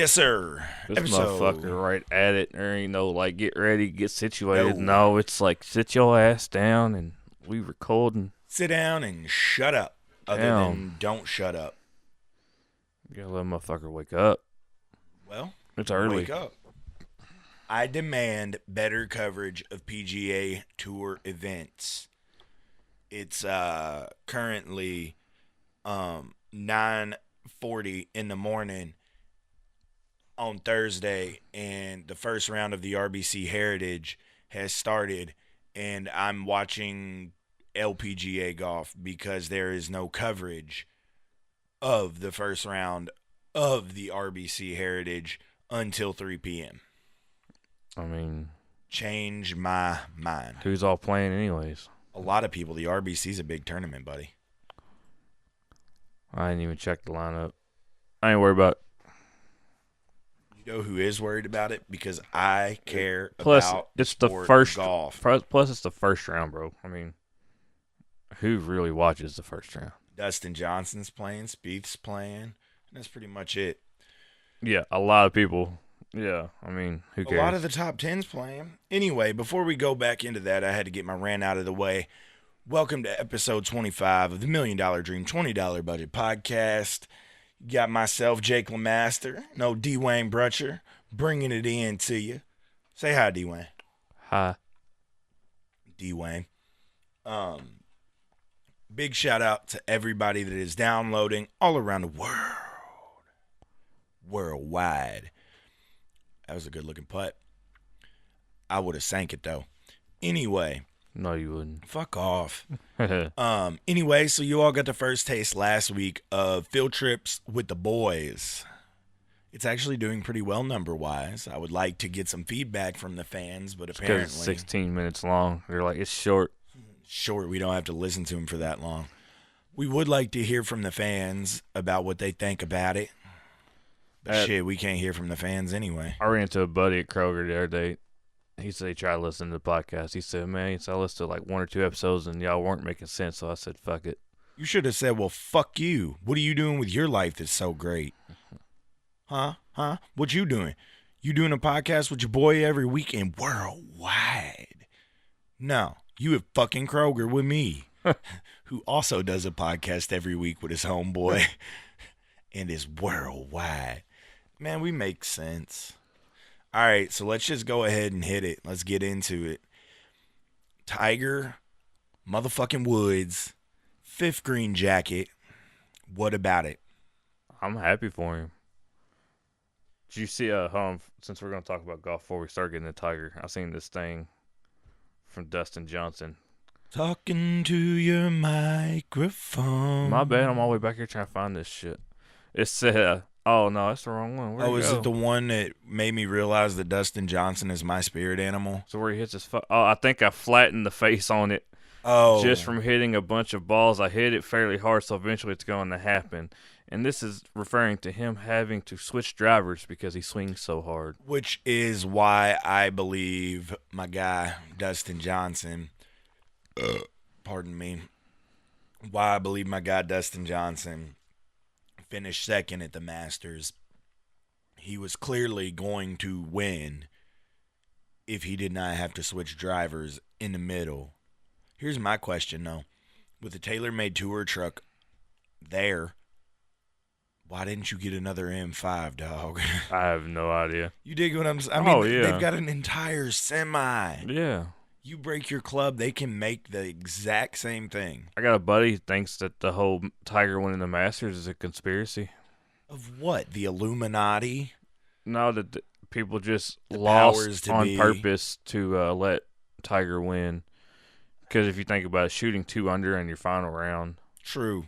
Yes, sir. This Episode. motherfucker right at it. There ain't no like get ready, get situated. No. No, it's like sit your ass down and we recording. Sit down and shut up. Other Damn. than don't shut up. You gotta let a motherfucker wake up. Well, It's early. wake up. I demand better coverage of PGA Tour events. It's currently 9:40 in the morning on Thursday, and the first round of the RBC Heritage has started, and I'm watching LPGA golf because there is no coverage of the first round of the RBC Heritage until 3 p.m. I mean, Change my mind. who's all playing anyways? A lot of people. The RBC's a big tournament, buddy. I didn't even check the lineup. I ain't worried about. You know who is worried about it? Because I care Plus, about it's the sport first golf. Plus, it's the first round, bro. I mean, who really watches the first round? Dustin Johnson's playing, Spieth's playing, and that's pretty much it. Yeah, a lot of people. Yeah, I mean, who A cares? lot of the top 10's playing. Anyway, before we go back into that, I had to get my rant out of the way. Welcome to episode 25 of the $1 Million Dream $20 Budget Podcast. You got myself, Jake LeMaster, no Dwayne Brutcher, bringing it in to you. Say hi, Dwayne. Hi. Dwayne. Big shout out to everybody that is downloading all around the world. Worldwide. That was a good looking putt. I would have sank it though. Anyway, No, you wouldn't. fuck off. Anyway, so you all got the first taste last week of field trips with the boys. It's actually doing pretty well number wise. I would like to get some feedback from the fans, but Because apparently it's 16 minutes long. They're like, it's short. short. We don't have to listen to them for that long. We would like to hear from the fans about what they think about it. But shit, we can't hear from the fans anyway. I ran into a buddy at Kroger the other day. He said he tried to listen to the podcast. He said, man, I listened to like one or two episodes and y'all weren't making sense. So I said, fuck it. You should have said, well, fuck you. What are you doing with your life that's so great? Huh? What you doing? You doing a podcast with your boy every weekend worldwide? No, you have fucking Kroger with me, who also does a podcast every week with his homeboy and is worldwide. Man, we make sense. All right, so let's just go ahead and hit it. Let's get into it. Tiger motherfucking Woods, 5th green jacket. What about it? I'm happy for him. Did you see, since we're going to talk about golf before we start getting the Tiger, I seen this thing from Dustin Johnson. Talking to your microphone. My bad, I'm all the way back here trying to find this shit. It said, oh no, that's the wrong one. Where'd Is go? it the one that made me realize that Dustin Johnson is my spirit animal? So where he hits his I think I flattened the face on it. Oh. Just from hitting a bunch of balls. I hit it fairly hard, so eventually it's going to happen. And this is referring to him having to switch drivers because he swings so hard. Which is why I believe my guy, Dustin Johnson, pardon me, why I believe my guy, Dustin Johnson, finished second at the Masters. He was clearly going to win if he did not have to switch drivers in the middle. Here's my question, though. With the TaylorMade Tour truck there, why didn't you get another M5, dog? I have no idea. You dig what I'm saying? I mean, yeah. they've got an entire semi. Yeah. You break your club, they can make the exact same thing. I got a buddy who thinks that the whole Tiger winning the Masters is a conspiracy. Of what? The Illuminati? No, that the people just The lost powers to on be. purpose to let Tiger win. Because if you think about it, shooting 2 under in your final round. True.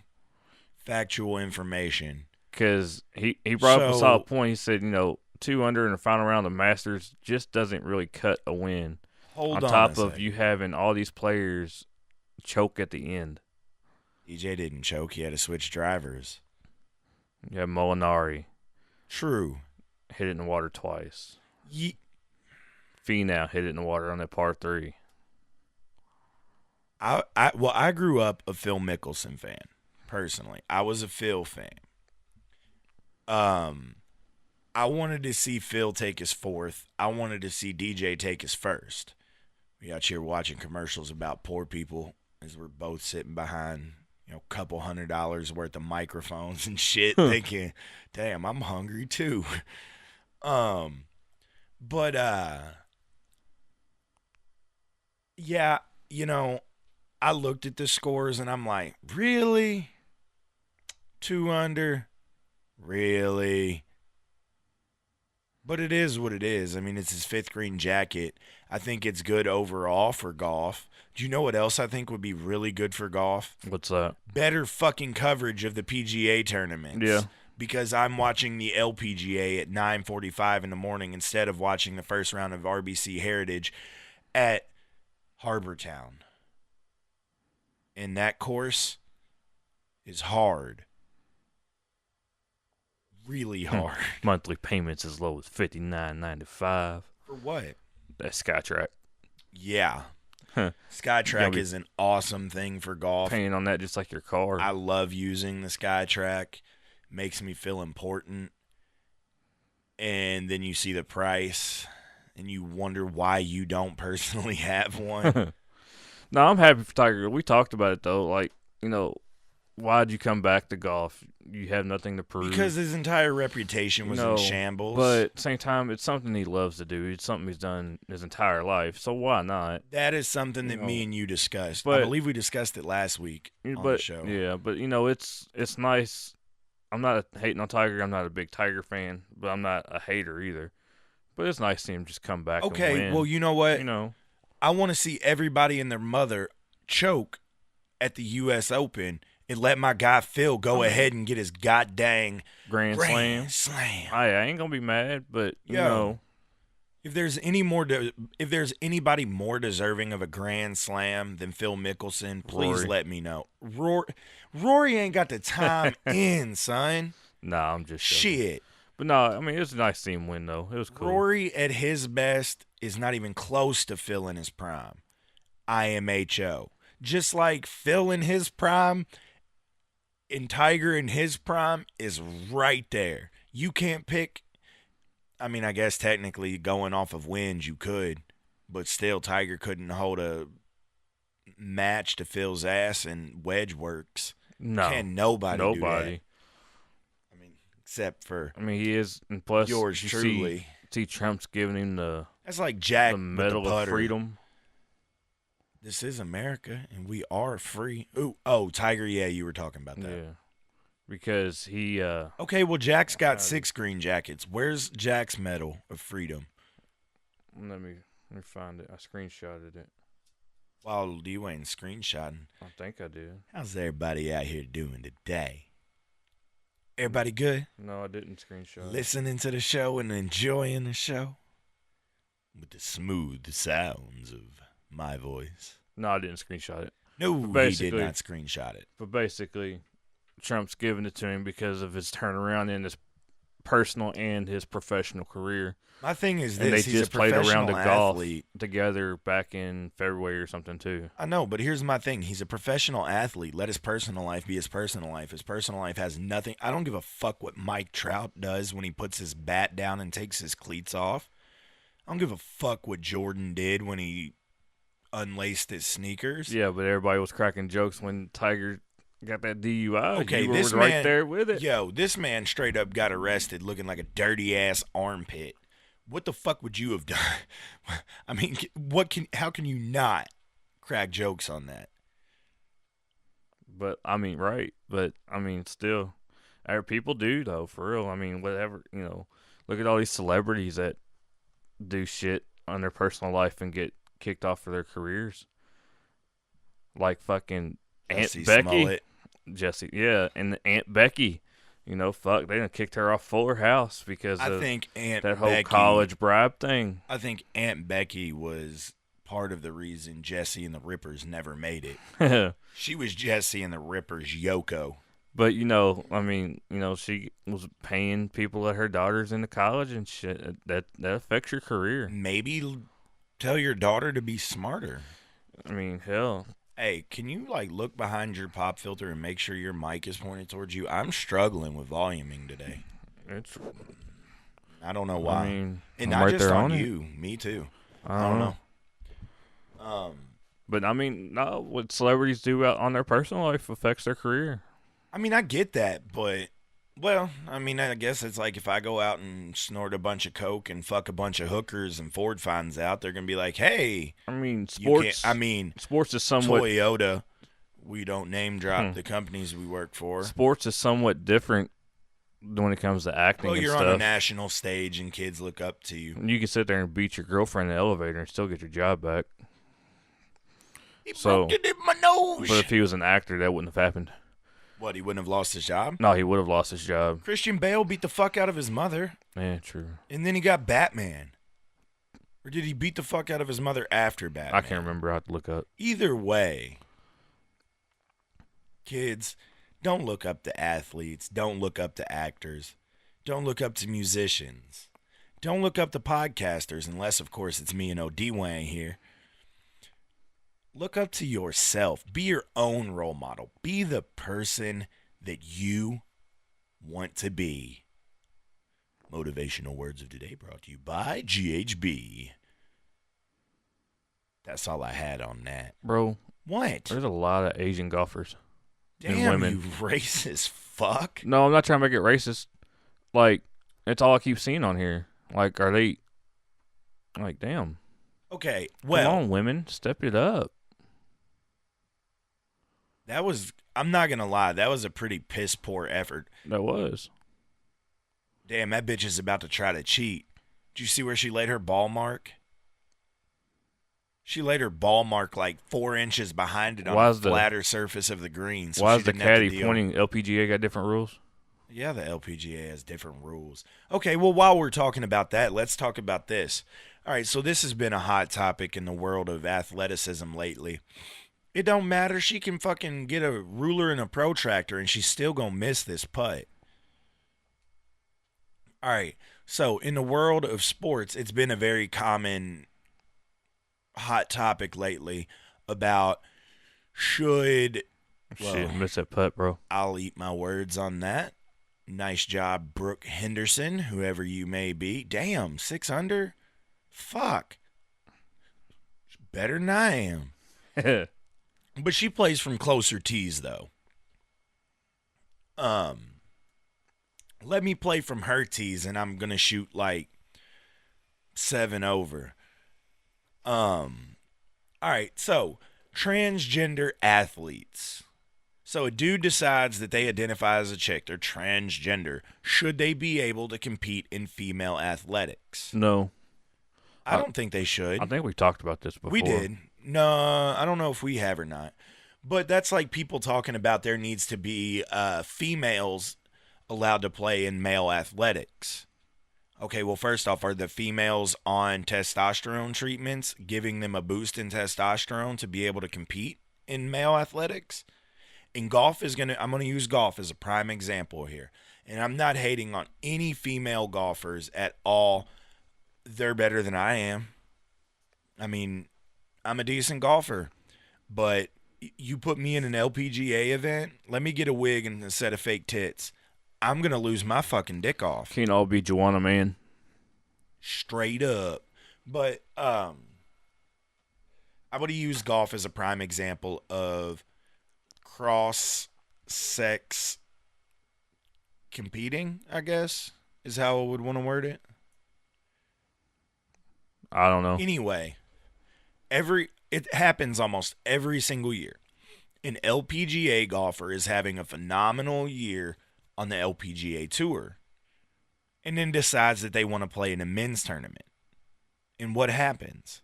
Factual information. Because he brought up a So- solid point. He said, 2 under in the final round of Masters just doesn't really cut a win. Hold on on top a of sec. you having all these players choke at the end. DJ didn't choke. He had to switch drivers. You have Molinari True. hit it in the water twice. Finau hit it in the water on that par 3. I grew up a Phil Mickelson fan, personally. I was a Phil fan. I wanted to see Phil take his fourth. I wanted to see DJ take his first. We out here watching commercials about poor people as we're both sitting behind, couple $100 worth of microphones and shit, thinking, damn, I'm hungry too. But yeah, I looked at the scores and I'm like, really? 2 under? Really? But it is what it is. I mean, it's his 5th green jacket. I think it's good overall for golf. Do you know what else I think would be really good for golf? What's that? Better fucking coverage of the PGA tournaments. Yeah. Because I'm watching the LPGA at 9:45 in the morning instead of watching the first round of RBC Heritage at Harbortown. And that course is hard. Really hard. Monthly payments as low as $59.95. For what? That's SkyTrack. Yeah. Huh. SkyTrack is an awesome thing for golf. Paying on that just like your car. I love using the SkyTrack. Makes me feel important. And then you see the price and you wonder why you don't personally have one. No, I'm happy for Tiger. We talked about it though. Like, why'd you come back to golf? You have nothing to prove. Because his entire reputation was in shambles. But at the same time, it's something he loves to do. It's something he's done his entire life. So why not? That is something that me and you discussed. I believe we discussed it last week on the show. Yeah, but it's nice. I'm not hating on Tiger. I'm not a big Tiger fan, but I'm not a hater either. But it's nice to see him just come back and win. Well, you know what? I want to see everybody and their mother choke at the U.S. Open and let my guy Phil go ahead and get his goddamn Grand Slam. I ain't gonna be mad, but if there's anybody more deserving of a Grand Slam than Phil Mickelson, please let me know. Rory ain't got the time in, son. Nah, I'm just joking. Shit. But no, I mean, it was a nice to see him win, though. It was cool. Rory at his best is not even close to Phil in his prime. IMHO. Just like Phil in his prime and Tiger in his prime is right there. You can't pick. I mean, I guess technically going off of wins you could, but still Tiger couldn't hold a match to Phil's ass in wedge works. No. Can nobody do that? Except for he is, and plus yours truly. See Trump's giving him that's like Jack the Medal of Freedom. This is America, and we are free. Oh, Tiger, yeah, you were talking about that. Yeah, because he. Okay, well, Jack's got 6 green jackets. Where's Jack's Medal of Freedom? Let me find it. I screenshotted it. Well, you ain't screenshotting. I think I did. How's everybody out here doing today? Everybody good? No, I didn't screenshot. Listening to the show and enjoying the show with the smooth sounds of my voice. No, I didn't screenshot it. No, he did not screenshot it. But basically, Trump's giving it to him because of his turnaround in his personal and his professional career. My thing is this: and they he's just a played professional around the golf athlete together back in February or something too. I know, but here's my thing: he's a professional athlete. Let his personal life be his personal life. His personal life has nothing. I don't give a fuck what Mike Trout does when he puts his bat down and takes his cleats off. I don't give a fuck what Jordan did when he unlaced his sneakers. Yeah, but everybody was cracking jokes when Tiger got that DUI. Okay, you this were man, right there with it. Yo, this man straight up got arrested looking like a dirty ass armpit. What the fuck would you have done? I mean, how can you not crack jokes on that? But I mean, right? But I mean, still, people do though, for real. I mean, whatever, look at all these celebrities that do shit on their personal life and get kicked off for their careers, like fucking Aunt Becky, Jesse, yeah, and Aunt Becky. Fuck, they done kicked her off Fuller House because of that whole college bribe thing. I think Aunt Becky was part of the reason Jesse and the Rippers never made it. She was Jesse and the Rippers' Yoko. But, she was paying people that her daughter's into college and shit. That affects your career. Maybe tell your daughter to be smarter. I mean, hell. Hey, can you, look behind your pop filter and make sure your mic is pointed towards you? I'm struggling with voluming today. I don't know why. I mean, and I'm not right just there on it. you, me too. I don't know. But I mean, no, what celebrities do out on their personal life affects their career. I mean, I get that, but well, I mean, I guess it's like if I go out and snort a bunch of coke and fuck a bunch of hookers, and Ford finds out, they're gonna be like, "Hey, I mean, you can't." sports. I mean, Sports is somewhat. Toyota. We don't name drop the companies we work for. Sports is somewhat different when it comes to acting Well, and you're stuff. on a national stage and kids look up to you. You can sit there and beat your girlfriend in the elevator and still get your job back. He So- broke it in my nose. But if he was an actor, that wouldn't have happened. What, he wouldn't have lost his job? No, he would have lost his job. Christian Bale beat the fuck out of his mother, Yeah, true. and then he got Batman. Or did he beat the fuck out of his mother after Batman? I can't remember. I have to look up. Either way, kids, don't look up to athletes. Don't look up to actors. Don't look up to musicians. Don't look up to podcasters, unless, of course, it's me and O.D. Wang here. Look up to yourself. Be your own role model. Be the person that you want to be. Motivational words of today brought to you by GHB. That's all I had on that. Bro, What? there's a lot of Asian golfers. and Damn, women. you racist fuck. No, I'm not trying to make it racist. Like, it's all I keep seeing on here. Like, are they... Like, damn. Okay, well, Come on, women. Step it up. that was, I'm not going to lie, that was a pretty piss poor effort. That was. Damn, that bitch is about to try to cheat. Did you see where she laid her ball mark? She laid her ball mark like 4 inches behind it on Why the is the- flatter surface of the green. So Why she is the didn't have to caddy deal. pointing? LPGA got different rules? Yeah, the LPGA has different rules. Okay, well, while we're talking about that, let's talk about this. All right, so this has been a hot topic in the world of athleticism lately. It don't matter. She can fucking get a ruler and a protractor, and she's still going to miss this putt. All right, so in the world of sports, it's been a very common hot topic lately about should... Shit, Well, miss that putt, bro. I'll eat my words on that. Nice job, Brooke Henderson, whoever you may be. Damn, 6 under? Fuck. She's better than I am. But she plays from closer tees, though. Let me play from her tees, and I'm going to shoot like 7 over. All right, so transgender athletes. So a dude decides that they identify as a chick. They're transgender. Should they be able to compete in female athletics? No. I don't think they should. I think we talked about this before. We did. No, I don't know if we have or not. But that's like people talking about there needs to be females allowed to play in male athletics. Okay, well, first off, are the females on testosterone treatments giving them a boost in testosterone to be able to compete in male athletics? And golf is I'm going to use golf as a prime example here. And I'm not hating on any female golfers at all. They're better than I am. I mean, I'm a decent golfer. But you put me in an LPGA event, let me get a wig and a set of fake tits. I'm going to lose my fucking dick off. Can't all be Joanna Man. Straight up. But I would use golf as a prime example of cross-sex competing, I guess, is how I would want to word it. I don't know. Anyway, it happens almost every single year. An LPGA golfer is having a phenomenal year on the LPGA tour and then decides that they want to play in a men's tournament. And what happens?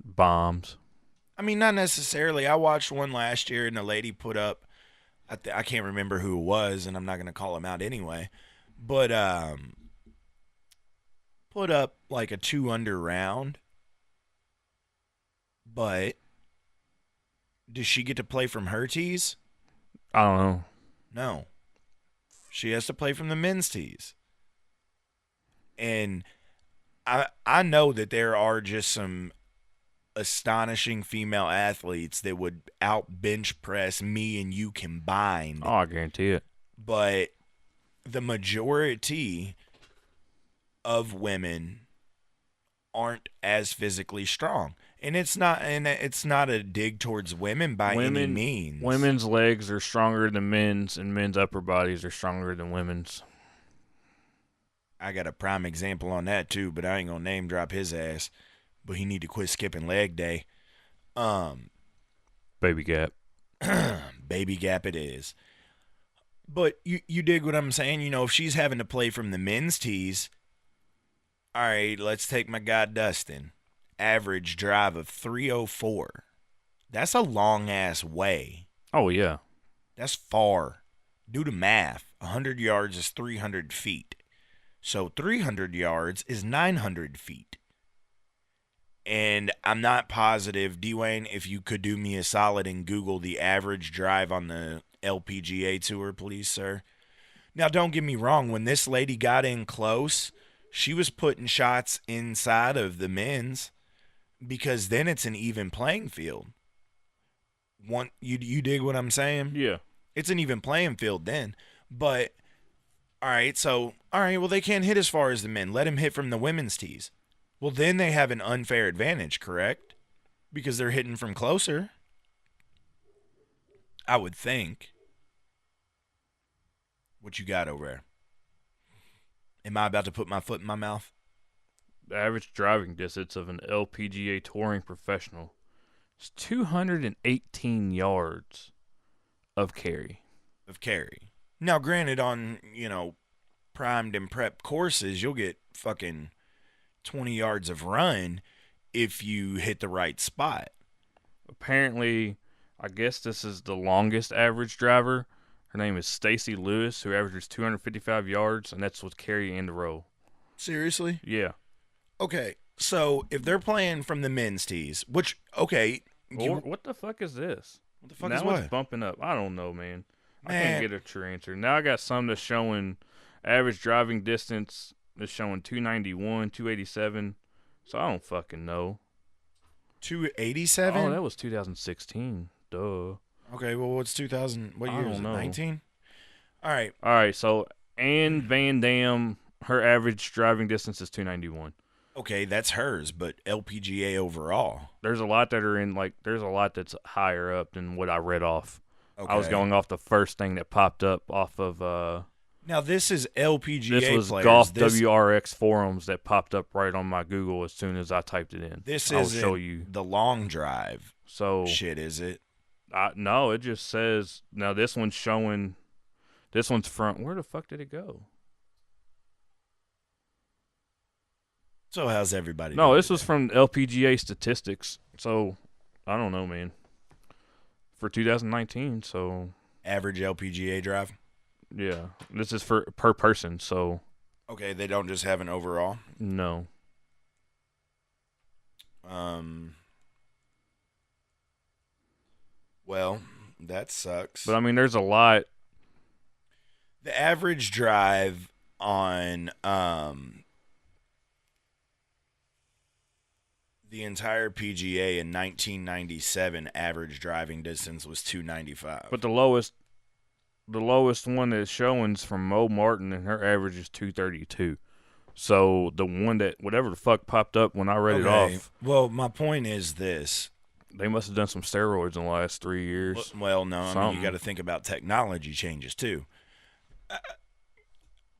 Bombs. I mean, not necessarily. I watched one last year, and the lady put up, I can't remember who it was, and I'm not going to call him out anyway, but put up like a 2 under round. But does she get to play from her tees? I don't know. No. She has to play from the men's tees. And I know that there are just some astonishing female athletes that would out bench press me and you combined. Oh, I guarantee it. But the majority of women aren't as physically strong. And it's not a dig towards women by any means. Women's legs are stronger than men's, and men's upper bodies are stronger than women's. I got a prime example on that too, but I ain't gonna name drop his ass. But he need to quit skipping leg day. Baby gap. Baby gap it is. But you dig what I'm saying? You know, if she's having to play from the men's tees, all right, let's take my guy Dustin. Average drive of 304. That's a long ass way. Oh yeah. That's far. Do the math. 100 yards is 300 feet. So 300 yards is 900 feet. And I'm not positive, Dwayne, if you could do me a solid and Google the average drive on the LPGA Tour, please, sir. Now, don't get me wrong. When this lady got in close, she was putting shots inside of the men's because then it's an even playing field. You dig what I'm saying? Yeah. It's an even playing field then. But, all right, well, they can't hit as far as the men. Let them hit from the women's tees. Well, then they have an unfair advantage, correct? Because they're hitting from closer. I would think. What you got over there? Am I about to put my foot in my mouth? The average driving distance of an LPGA touring professional is 218 yards of carry. Now, granted, on, primed and prepped courses, you'll get fucking 20 yards of run if you hit the right spot. Apparently, I guess this is the longest average driver. Her name is Stacy Lewis, who averages 255 yards, and that's with carry and the roll. Seriously? Yeah. Okay, so if they're playing from the men's tees, which, okay. What the fuck is this? What the fuck now is what? It's bumping up. I don't know, man. I can't get a true answer. Now I got some that's showing average driving distance is showing 291, 287. So I don't fucking know. 287? Oh, that was 2016. Duh. Okay, well, what's 2000? What year is it? 19? All right. So Anne Van Dam, her average driving distance is 291. Okay, that's hers, but LPGA overall. There's a lot that are in, there's a lot that's higher up than what I read off. Okay. I was going off the first thing that popped up off of, now, this is LPGA This was players. Golf WRX forums that popped up right on my Google as soon as I typed it in. I'll show you the long drive. So shit, is it? No, it just says now. This one's showing. This one's from. Where the fuck did it go? So how's everybody? No, doing this today? was from LPGA statistics. So I don't know, man. For 2019, so average LPGA drive. Yeah, this is for per person, so. Okay, they don't just have an overall? No. Well, that sucks. But, I mean, there's a lot. The average drive on the entire PGA in 1997 average driving distance was 295. But the lowest one that's showing is from Mo Martin, and her average is 232. So the one that whatever the fuck popped up when I read it off. Well, my point is this: they must have done some steroids in the last 3 years. Well, no, I mean you got to think about technology changes too.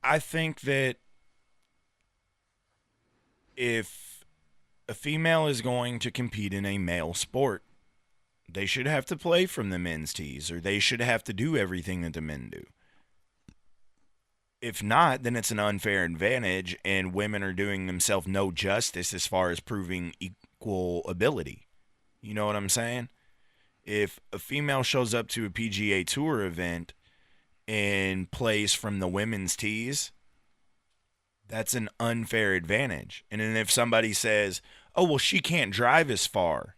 I think that if a female is going to compete in a male sport, they should have to play from the men's tees, or they should have to do everything that the men do. If not, then it's an unfair advantage, and women are doing themselves no justice as far as proving equal ability. You know what I'm saying? If a female shows up to a PGA Tour event and plays from the women's tees, that's an unfair advantage. And then if somebody says, oh, well, she can't drive as far,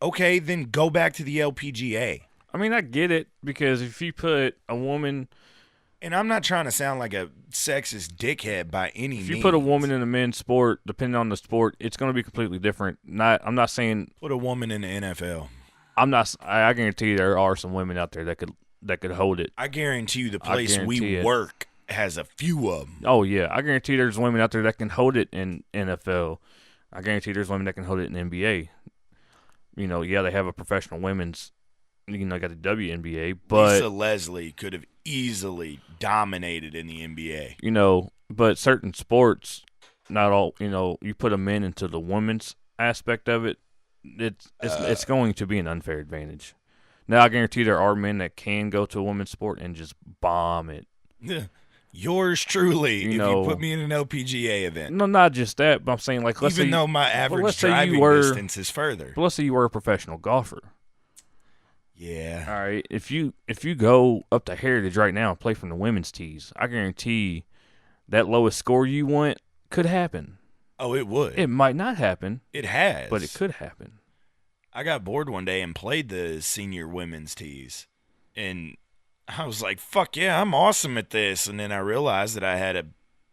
okay, then go back to the LPGA. I mean, I get it, because if you put a woman... And I'm not trying to sound like a sexist dickhead by any means. If you put a woman in a men's sport, depending on the sport, it's going to be completely different. I'm not saying... Put a woman in the NFL. I guarantee you there are some women out there that could hold it. I guarantee you the place we work has a few of them. Oh yeah, I guarantee there's women out there that can hold it in NFL. I guarantee there's women that can hold it in NBA. You know, yeah, they have a professional women's. You know, got the WNBA, but Lisa Leslie could have easily dominated in the NBA. you know, but certain sports, not all. You know, you put a men into the women's aspect of it, it's going to be an unfair advantage. Now, I guarantee there are men that can go to a women's sport and just bomb it. Yours truly, You if know- you put me in an LPGA event. No, not just that, but I'm saying like let's Even say though my average let's say you driving were- distance is further. let's say you were a professional golfer. Yeah. All right, if you go up to Heritage right now and play from the women's tees, I guarantee that lowest score you want could happen. Oh, it would. It might not happen, It has. but it could happen. I got bored one day and played the senior women's tees. And I was like, fuck yeah, I'm awesome at this. And then I realized that I had a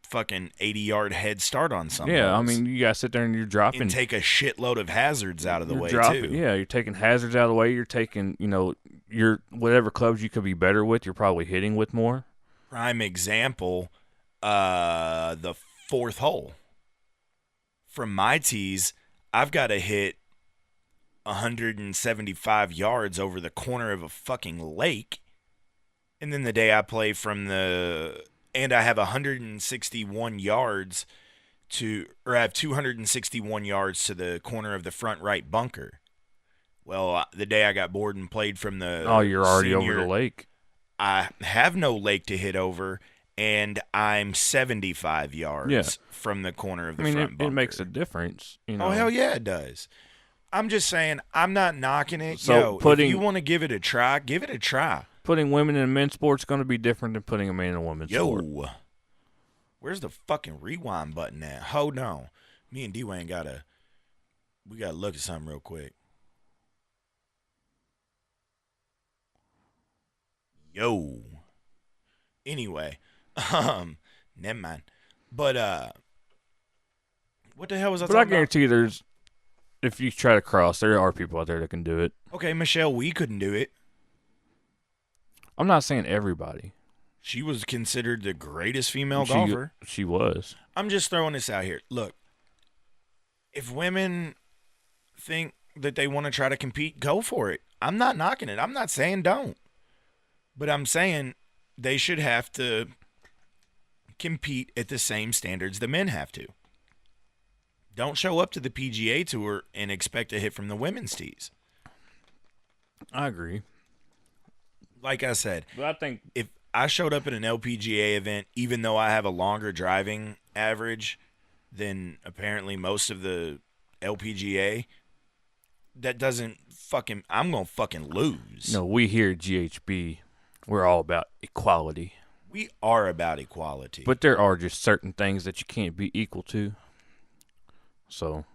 fucking 80-yard head start on some Yeah, I holes. mean, you gotta sit there and you're dropping. And take a shitload of hazards out of the you're way, dropping, too. Yeah, you're taking hazards out of the way. You're taking, you know, your whatever clubs you could be better with, you're probably hitting with more. Prime example, the fourth hole. From my tees, I've got to hit 175 yards over the corner of a fucking lake. And then the day I play and I have 161 yards I have 261 yards to the corner of the front right bunker. Well, the day I got bored and played from the Oh, you're already senior, over the lake. I have no lake to hit over, and I'm 75 yards Yeah. from the corner of the I mean, front bunker. it makes a difference. You know. Oh, hell yeah, it does. I'm just saying, I'm not knocking it. So if you want to give it a try, give it a try. Putting women in men's sports is going to be different than putting a man in a women's sport. Where's the fucking rewind button at? Hold on. Me and D-Wayne we gotta look at something real quick. Yo. Anyway, never mind. But what the hell was I But I talking about? guarantee there's, if you try to cross, there are people out there that can do it. Okay, Michelle, we couldn't do it. I'm not saying everybody. She was considered the greatest female golfer. She was. I'm just throwing this out here. Look, if women think that they want to try to compete, go for it. I'm not knocking it. I'm not saying don't. But I'm saying they should have to compete at the same standards the men have to. Don't show up to the PGA Tour and expect a hit from the women's tees. I agree. Like I said, But I think if I showed up at an LPGA event, even though I have a longer driving average than apparently most of the LPGA, that doesn't fucking, I'm going to fucking lose. no, we here at GHB, we're all about equality. We are about equality. But there are just certain things that you can't be equal to. So,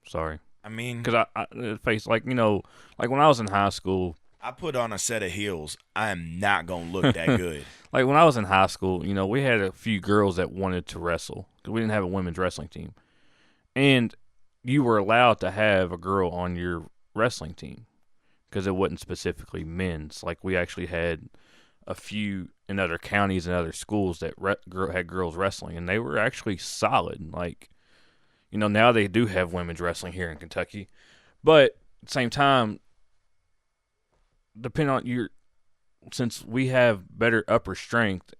sorry. I mean, Because I face, like, you know, like when I was in high school, I put on a set of heels. I am not going to look that good. like when I was in high school, you know, we had a few girls that wanted to wrestle because we didn't have a women's wrestling team. And you were allowed to have a girl on your wrestling team because it wasn't specifically men's. Like we actually had a few in other counties and other schools that had girls wrestling, and they were actually solid. Like, you know, now they do have women's wrestling here in Kentucky. But at the same time, depending on since we have better upper strength,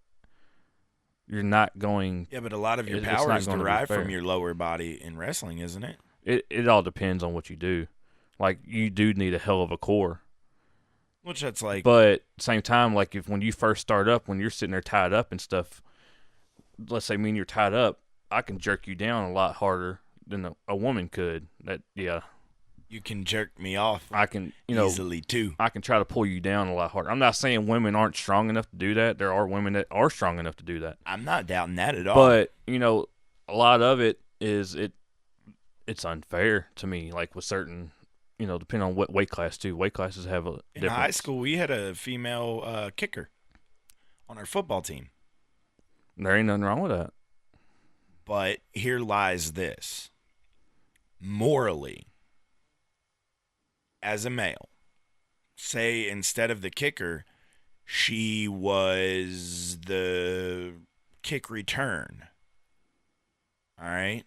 you're not going. Yeah, but a lot of your It's power not is gonna be derived fair. from your lower body in wrestling, isn't it? It all depends on what you do. Like you do need a hell of a core, Which that's like, but at the same time, like when you first start up, when you're sitting there tied up and stuff, let's say me and you're tied up, I can jerk you down a lot harder than a woman could. you can jerk me off I can, you know, easily too. I can try to pull you down a lot harder. I'm not saying women aren't strong enough to do that. There are women that are strong enough to do that. I'm not doubting that at all. But, you know, a lot of it is it's unfair to me, like with certain, you know, depending on what weight class too. Weight classes have a in difference. high school, we had a female kicker on our football team. There ain't nothing wrong with that. But here lies this. Morally, as a male, say instead of the kicker, she was the kick return. All right?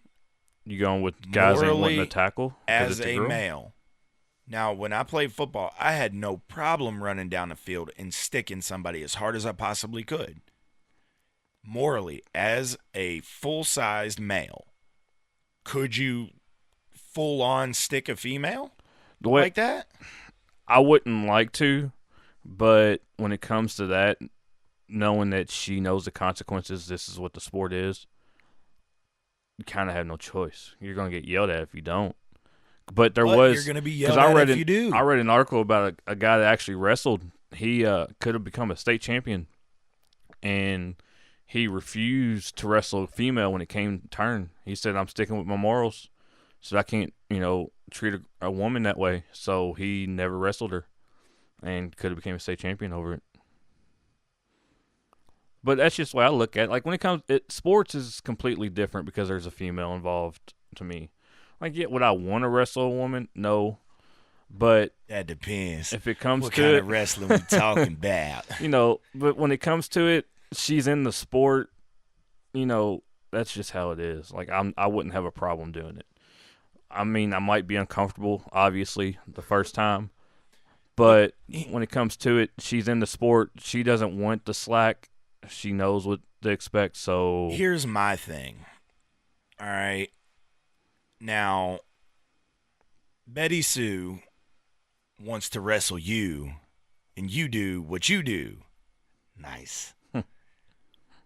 You going with guys ain't wanting Morally, to tackle 'cause as it's a girl? male. Now, when I played football, I had no problem running down the field and sticking somebody as hard as I possibly could. Morally, as a full-sized male, could you full-on stick a female The way like that? I wouldn't like to, but when it comes to that, knowing that she knows the consequences, this is what the sport is, you kind of have no choice. You're going to get yelled at if you don't. But there But was, you're going to be because yelled at if you do. I read an article about a guy that actually wrestled. He could have become a state champion, and he refused to wrestle a female when it came turn. He said, "I'm sticking with my morals, so I can't, treat a woman that way." So he never wrestled her, and could have became a state champion over it. But that's just the way I look at it. Like, when it comes, sports is completely different because there's a female involved to me. Like, yeah, would I want to wrestle a woman? No. But That depends. if it comes What to kind it, of wrestling we talking about? but when it comes to it, she's in the sport, that's just how it is. Like, I wouldn't have a problem doing it. I mean, I might be uncomfortable, obviously, the first time. But when it comes to it, she's in the sport. She doesn't want the slack. She knows what to expect, so... Here's my thing. All right. Now, Betty Sue wants to wrestle you, and you do what you do. Nice.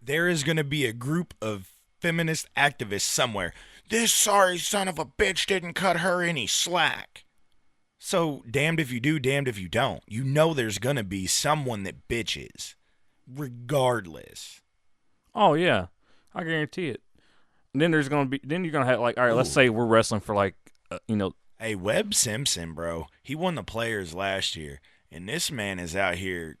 There is going to be a group of feminist activists somewhere. This sorry son of a bitch didn't cut her any slack. So, damned if you do, damned if you don't. You know there's going to be someone that bitches. Regardless. Oh, yeah. I guarantee it. And then you're going to have, like, all right, let's say we're wrestling for, like, Hey, Webb Simpson, bro. He won the Players last year. And this man is out here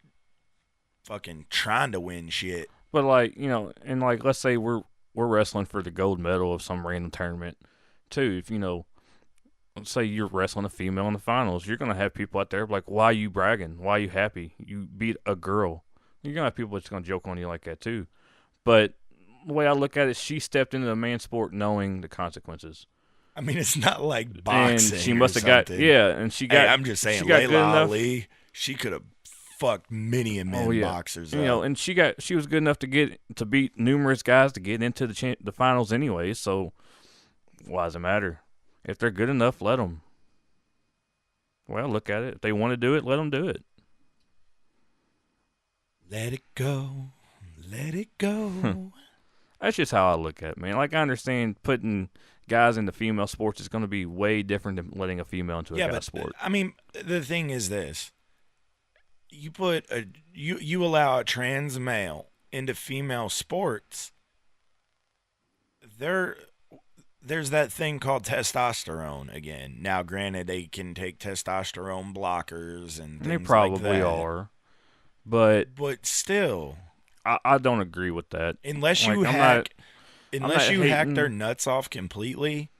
fucking trying to win shit. But, like, and, like, let's say we're wrestling for the gold medal of some random tournament, too. If, let's say you're wrestling a female in the finals, you're going to have people out there like, why are you bragging? Why are you happy? You beat a girl. You're going to have people that's going to joke on you like that, too. But the way I look at it, she stepped into the man sport knowing the consequences. I mean, it's not like boxing. And she must have got, and she got. Hey, I'm just saying, she got Layla good enough. Ali, she could have fucked many a men boxers up. And she was good enough to beat numerous guys to get into the finals anyway. So why does it matter? If they're good enough, let them. Well, look at it. If they want to do it, let them do it. Let it go. Let it go. That's just how I look at it, man. Like, I understand putting guys into female sports is going to be way different than letting a female into a guy's sport. I mean, the thing is this. You put you allow a trans male into female sports, there's that thing called testosterone again. Now, granted, they can take testosterone blockers and things they probably like that. are. But still, I don't agree with that. Unless Like, you hack hating their nuts off completely,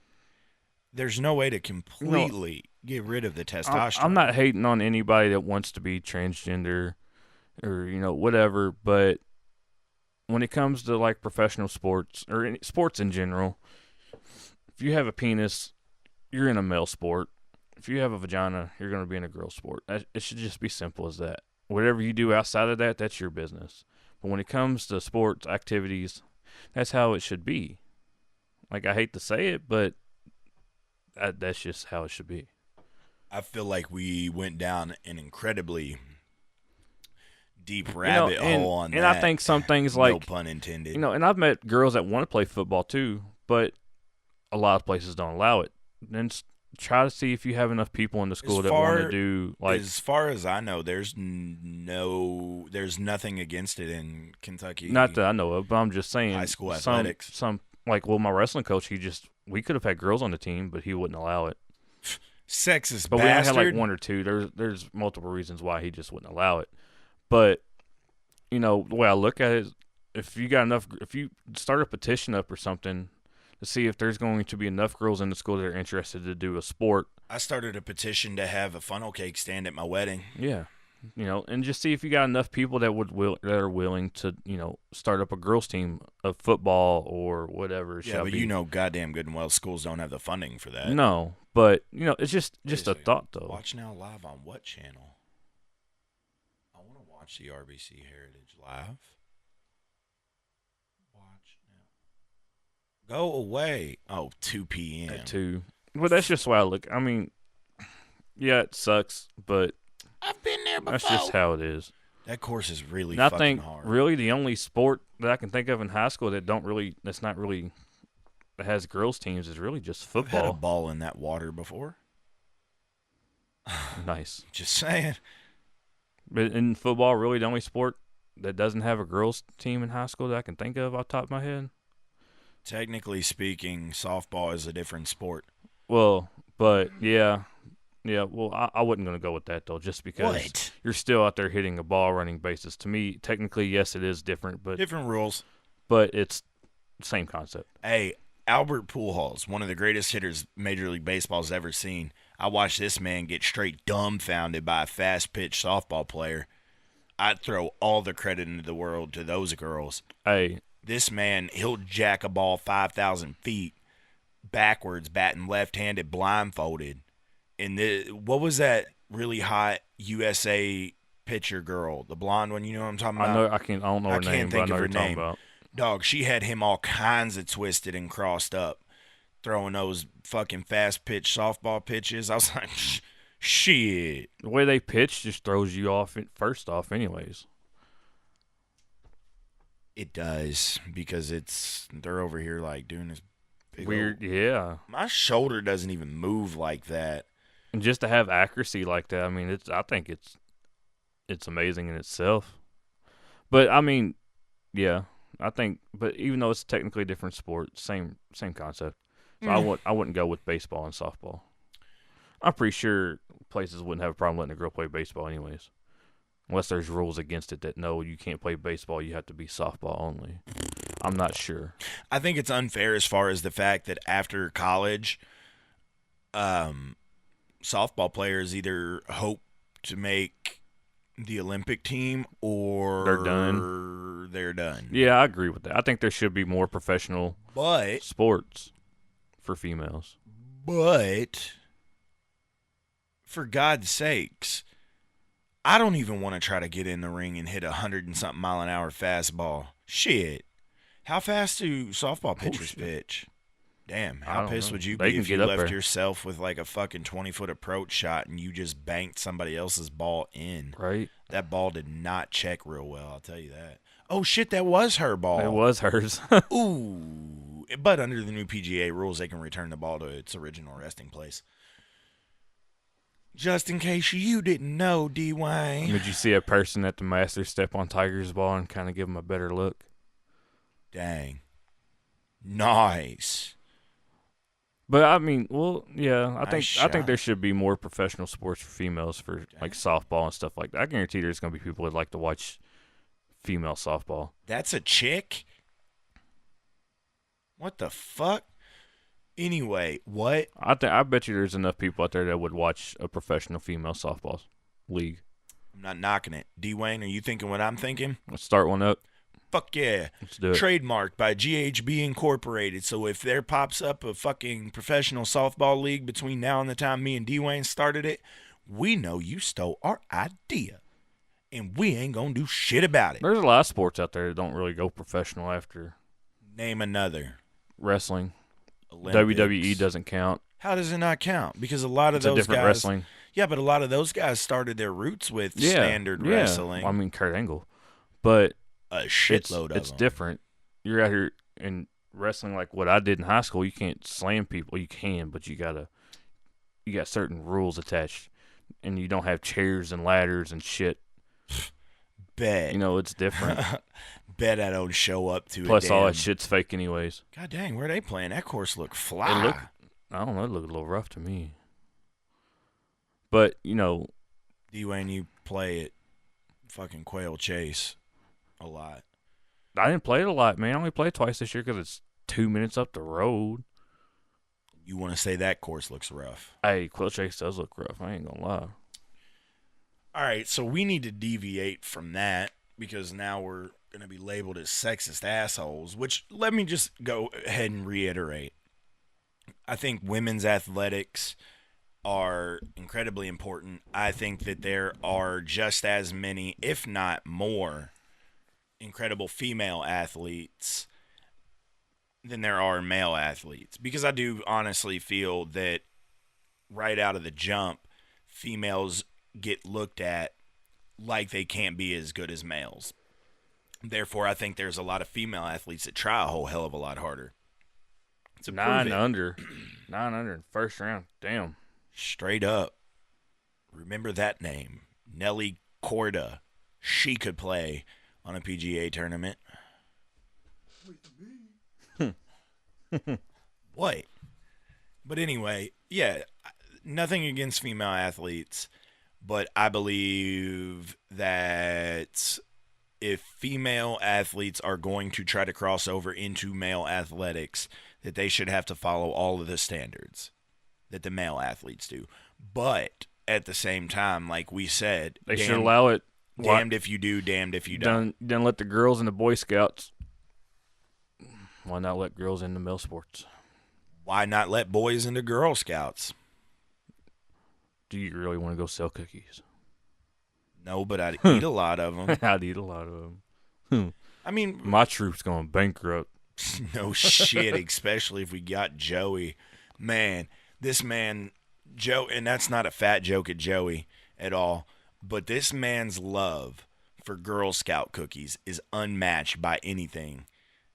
there's no way to completely get rid of the testosterone. I'm not hating on anybody that wants to be transgender or whatever, but when it comes to like professional sports or sports in general, if you have a penis, you're in a male sport. If you have a vagina, you're going to be in a girl sport. It should just be simple as that. Whatever you do outside of that, that's your business. But when it comes to sports activities, that's how it should be. Like, I hate to say it, but that's just how it should be. I feel like we went down an incredibly deep rabbit hole on that. And I think some things like, no pun intended. And I've met girls that want to play football too, but a lot of places don't allow it. Then try to see if you have enough people in the school that want to do, like, as far as I know, there's nothing against it in Kentucky. Not that I know of, but I'm just saying, high school athletics. Some my wrestling coach, we could have had girls on the team, but he wouldn't allow it. Sexist but bastard. We only had like one or two. There's multiple reasons why he just wouldn't allow it. But the way I look at it is, if you start a petition up or something to see if there's going to be enough girls in the school that are interested to do a sport. I started a petition to have a funnel cake stand at my wedding. Yeah. and just see if you got enough people that that are willing to, start up a girls' team of football or whatever. Yeah, but goddamn good and well, schools don't have the funding for that. No, but it's just a thought though. Watch Now live on what channel? I want to watch the RBC Heritage live. Watch Now. Go away. Oh, 2 p.m. At 2. Well, that's just why I look. I mean, yeah, it sucks, but I've been there before. That's just how it is. That course is really and I fucking think hard. Really the only sport that I can think of in high school that has girls teams is really just football. I've had a ball in that water before. Nice. Just saying. But in football, really the only sport that doesn't have a girls team in high school that I can think of off the top of my head. Technically speaking, softball is a different sport. Well, but yeah. Well, I wasn't going to go with that, though, just because you're still out there hitting a ball running bases. To me, technically, yes, it is different. But different rules. But it's the same concept. Hey, Albert Pujols, one of the greatest hitters Major League Baseball's ever seen. I watched this man get straight dumbfounded by a fast-pitch softball player. I'd throw all the credit into the world to those girls. Hey. This man, he'll jack a ball 5,000 feet backwards, batting left-handed, blindfolded. And what was that really hot USA pitcher girl, the blonde one? You know what I'm talking about? I don't know her name, but I know what you're talking about. Dog, she had him all kinds of twisted and crossed up, throwing those fucking fast pitch softball pitches. I was like, shit. The way they pitch just throws you off first off, anyways. It does, because they're over here like doing this big weird. Yeah, my shoulder doesn't even move like that. And just to have accuracy like that, I mean, I think it's amazing in itself. But I mean, yeah, I think. But even though it's technically a different sport, same concept. So I wouldn't go with baseball and softball. I'm pretty sure places wouldn't have a problem letting a girl play baseball, anyways, unless there's rules against it that no, you can't play baseball. You have to be softball only. I'm not sure. I think it's unfair as far as the fact that after college, softball players either hope to make the Olympic team or they're done. Yeah, I agree with that. I think there should be more professional sports for females. But for God's sakes, I don't even want to try to get in the ring and hit 100-and-something mile-an-hour fastball. Shit. How fast do softball pitchers pitch? Damn, how pissed would you be if you left yourself with like a fucking 20-foot approach shot and you just banked somebody else's ball in? Right. That ball did not check real well, I'll tell you that. Oh, shit, that was her ball. It was hers. Ooh. But under the new PGA rules, they can return the ball to its original resting place. Just in case you didn't know, D-Wayne. Did you see a person at the Masters step on Tiger's ball and kind of give him a better look? Dang. Nice. But I mean, well, yeah, I think there should be more professional sports for females for like softball and stuff like that. I guarantee there's going to be people that like to watch female softball. That's a chick? What the fuck? Anyway, what? I bet you there's enough people out there that would watch a professional female softball league. I'm not knocking it. D-Wayne, are you thinking what I'm thinking? Let's start one up. Fuck yeah. Let's do it. Trademarked by GHB Incorporated. So if there pops up a fucking professional softball league between now and the time me and D-Wayne started it, we know you stole our idea. And we ain't gonna do shit about it. There's a lot of sports out there that don't really go professional after. Name another. Wrestling. Olympics. WWE doesn't count. How does it not count? Because a lot of those different guys, wrestling. Yeah, but a lot of those guys started their roots with standard wrestling. Well, I mean, Kurt Angle. But a shitload of them. It's different. You're out here in wrestling like what I did in high school. You can't slam people. You can, but you got certain rules attached, and you don't have chairs and ladders and shit. Bet. It's different. Bet I don't show up to it. Plus, all that shit's fake anyways. God dang, where are they playing? That course looked fly. I don't know. It looked a little rough to me. But, D-Wayne, you play at fucking Quail Chase a lot. I didn't play it a lot, man. I only played twice this year because it's 2 minutes up the road. You want to say that course looks rough? Hey, Quail Chase does look rough. I ain't going to lie. All right, so we need to deviate from that because now we're going to be labeled as sexist assholes, which let me just go ahead and reiterate. I think women's athletics are incredibly important. I think that there are just as many, if not more, incredible female athletes than there are male athletes because I do honestly feel that right out of the jump, females get looked at like they can't be as good as males. Therefore, I think there's a lot of female athletes that try a whole hell of a lot harder. To prove it, 9 under in first round. Damn. straight up, remember that name, Nelly Corda. She could play on a PGA tournament. What? But anyway, yeah, nothing against female athletes, but I believe that if female athletes are going to try to cross over into male athletics, that they should have to follow all of the standards that the male athletes do. But at the same time, like we said, They should allow it. Damned if you do, damned if you don't. Then let the girls in the Boy Scouts. Why not let girls into male sports? Why not let boys into Girl Scouts? Do you really want to go sell cookies? No, but I'd eat a lot of them. I'd eat a lot of them. I mean, My troop's going bankrupt. no shit, especially if we got Joey. Man, this man, Joe, and that's not a fat joke at Joey at all, but this man's love for Girl Scout cookies is unmatched by anything.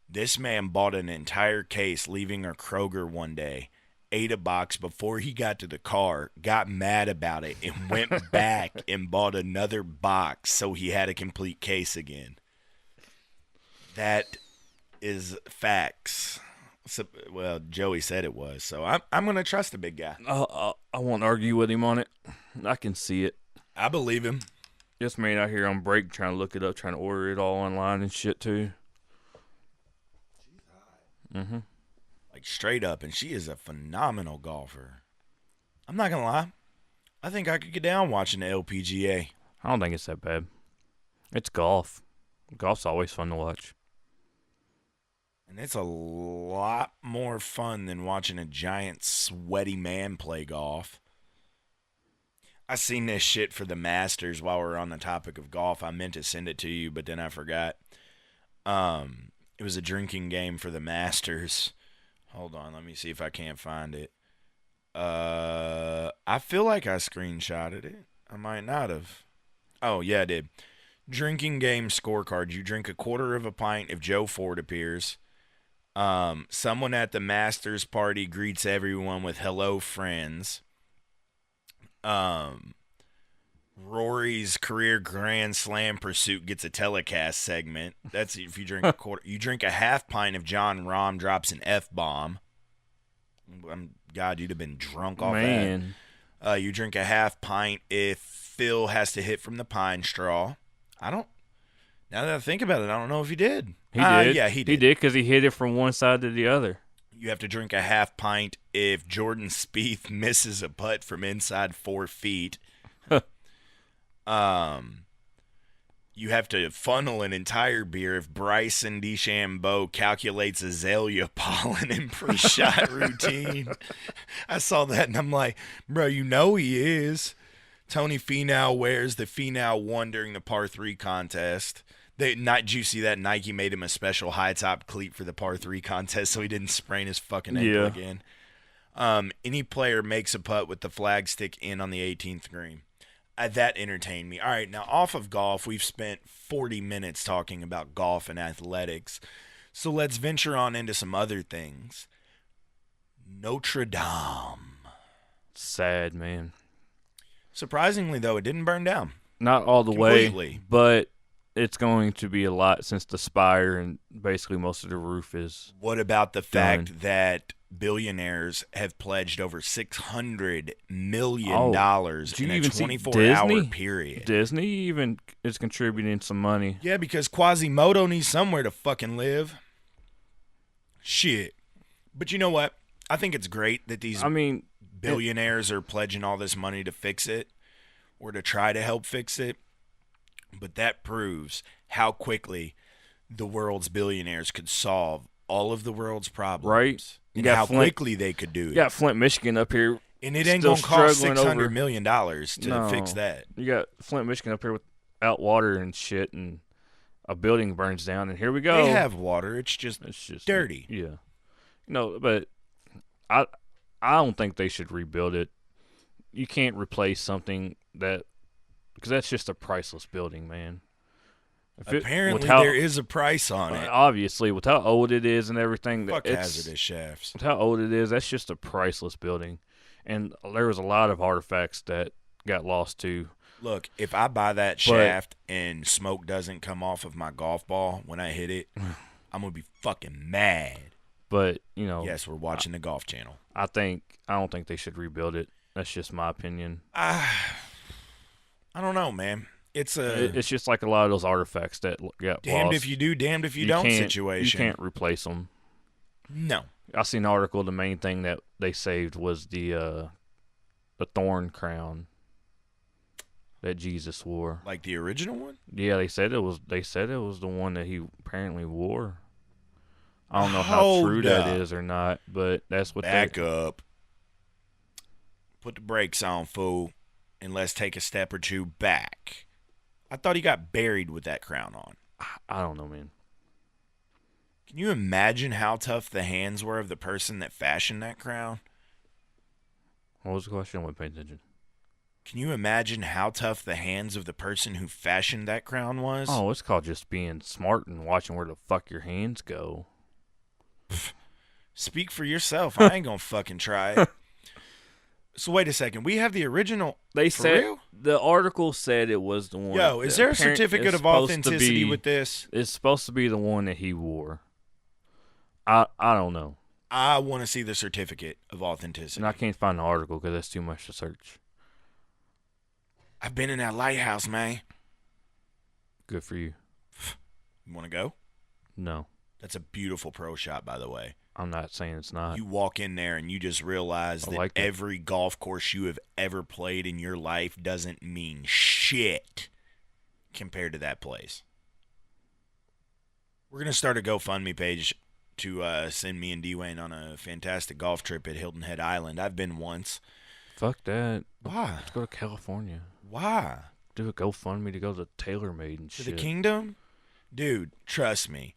This man bought an entire case leaving a Kroger one day, ate a box before he got to the car, got mad about it, and went back and bought another box so he had a complete case again. That is facts. So, well, Joey said it was, so I'm going to trust the big guy. I won't argue with him on it. I can see it. I believe him. This man out here on break trying to look it up, trying to order it all online and shit too. Mm-hmm. Like straight up, and she is a phenomenal golfer. I'm not gonna lie. I think I could get down watching the LPGA. I don't think it's that bad. It's golf. Golf's always fun to watch. And it's a lot more fun than watching a giant sweaty man play golf. I seen this shit for the Masters while we're on the topic of golf. I meant to send it to you, but then I forgot. It was a drinking game for the Masters. Hold on, let me see if I can't find it. I feel like I screenshotted it. I might not have. Oh, yeah, I did. Drinking game scorecard. You drink a quarter of a pint if Joe Ford appears. Someone at the Masters party greets everyone with hello, friends. Rory's career Grand Slam pursuit gets a telecast segment. That's if you drink a quarter. You drink a half pint if John Rahm drops an F-bomb. God, you'd have been drunk off that. You drink a half pint if Phil has to hit from the pine straw. Now that I think about it, I don't know if he did. He did. Yeah, he did. He did because he hit it from one side to the other. You have to drink a half pint if Jordan Spieth misses a putt from inside 4 feet. You have to funnel an entire beer if Bryson DeChambeau calculates azalea pollen in pre-shot routine. I saw that and I'm like, bro, you know he is. Tony Finau wears the Finau 1 during the par 3 contest. Did you see that Nike made him a special high top cleat for the par 3 contest so he didn't sprain his fucking ankle again? Any player makes a putt with the flag stick in on the 18th green. That entertained me. All right, now off of golf, we've spent 40 minutes talking about golf and athletics. So let's venture on into some other things. Notre Dame. Sad, man. Surprisingly, though, it didn't burn down. Not all the Completely. way, but it's going to be a lot since the spire and basically most of the roof is. What about the fact that billionaires have pledged over $600 million in a 24-hour period? Disney even is contributing some money. Yeah, because Quasimodo needs somewhere to fucking live. Shit. But you know what? I think it's great that these billionaires are pledging all this money to fix it. or to try to help fix it, but that proves how quickly the world's billionaires could solve all of the world's problems. Right. And how quickly they could do it. You got Flint, Michigan up here. And it ain't going to cost $600 million to fix that. You got Flint, Michigan up here without water and shit, and a building burns down, and here we go. They have water. It's just dirty. Yeah. No, but I don't think they should rebuild it. You can't replace something because that's just a priceless building, man. Apparently, there is a price on it. Obviously, with how old it is and everything. Fuck hazardous shafts. With how old it is, that's just a priceless building. And there was a lot of artifacts that got lost, too. Look, if I buy that shaft and smoke doesn't come off of my golf ball when I hit it, I'm going to be fucking mad. But, you know. Yes, we're watching the Golf Channel. I don't think they should rebuild it. That's just my opinion. I don't know, man. It's just like a lot of those artifacts that got damned lost. if you do, damned if you don't situation. You can't replace them. No. I seen an article. The main thing that they saved was the thorn crown that Jesus wore. Like the original one? Yeah, they said it was the one that he apparently wore. I don't know how true that is or not, but that's what Back up. Put the brakes on, fool, and let's take a step or two back. I thought he got buried with that crown on. I don't know, man. Can you imagine how tough the hands were of the person that fashioned that crown? What was the question? I wasn't paying attention. Can you imagine how tough the hands of the person who fashioned that crown was? Oh, it's called just being smart and watching where the fuck your hands go. Speak for yourself. I ain't gonna fucking try it. So wait a second. We have the original. They said real? The article said it was the one. Yo, is there a certificate of authenticity with this? It's supposed to be the one that he wore. I don't know. I want to see the certificate of authenticity. And I can't find the article because that's too much to search. I've been in that lighthouse, man. Good for you. You want to go? No. That's a beautiful pro shot, by the way. I'm not saying it's not. You walk in there and you just realize that every golf course you have ever played in your life doesn't mean shit compared to that place. We're going to start a GoFundMe page to send me and D-Wayne on a fantastic golf trip at Hilton Head Island. I've been once. Fuck that. Why? Let's go to California. Why? Do a GoFundMe to go to TaylorMade and shit. To the Kingdom? Dude, trust me.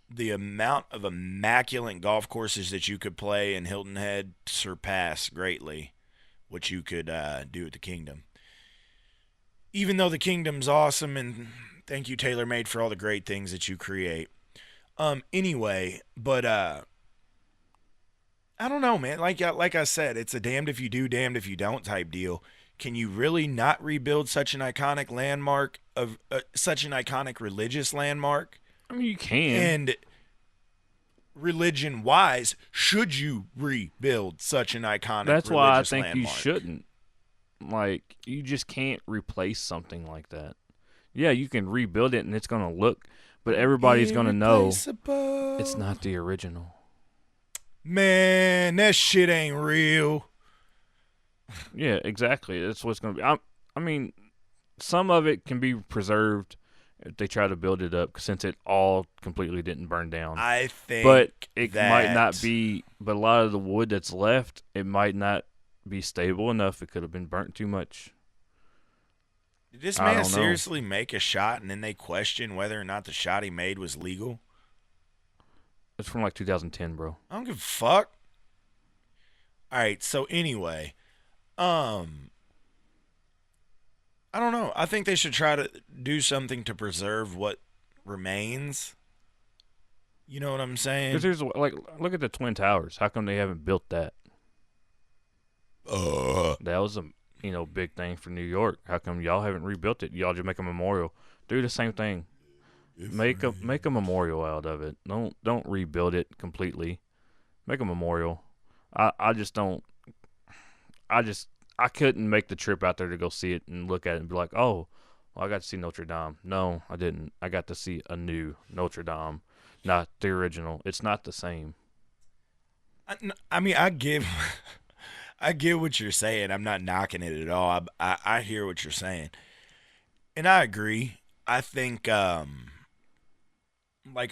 The amount of immaculate golf courses that you could play in Hilton Head surpass greatly what you could do at the Kingdom. Even though the Kingdom's awesome, and thank you, TaylorMade, for all the great things that you create. Anyway, but I don't know, man. Like I said, it's a damned if you do, damned if you don't type deal. Can you really not rebuild such an iconic landmark of such an iconic religious landmark? I mean, you can. And religion-wise, should you rebuild such an iconic That's why I think landmark? you shouldn't. Like, you just can't replace something like that. Yeah, you can rebuild it and it's going to look, but everybody's going to know it's not the original. Man, that shit ain't real. Yeah, exactly. That's what's going to be. I mean, some of it can be preserved if they try to build it up, since it all completely didn't burn down. I think but it might not be, but a lot of the wood that's left, it might not be stable enough. It could have been burnt too much. Did this man seriously make a shot and then they question whether or not the shot he made was legal? It's from like 2010, bro. I don't give a fuck. All right, so anyway, I don't know. I think they should try to do something to preserve what remains. You know what I'm saying? Because there's look at the Twin Towers. How come they haven't built that? That was a big thing for New York. How come y'all haven't rebuilt it? Y'all just make a memorial. Do the same thing. Make a memorial out of it. Don't rebuild it completely. Make a memorial. I just don't. I couldn't make the trip out there to go see it and look at it and be like, oh, well, I got to see Notre Dame. No, I didn't. I got to see a new Notre Dame, not the original. It's not the same. I mean, I give I get what you're saying. I'm not knocking it at all. I hear what you're saying, and I agree. I think, like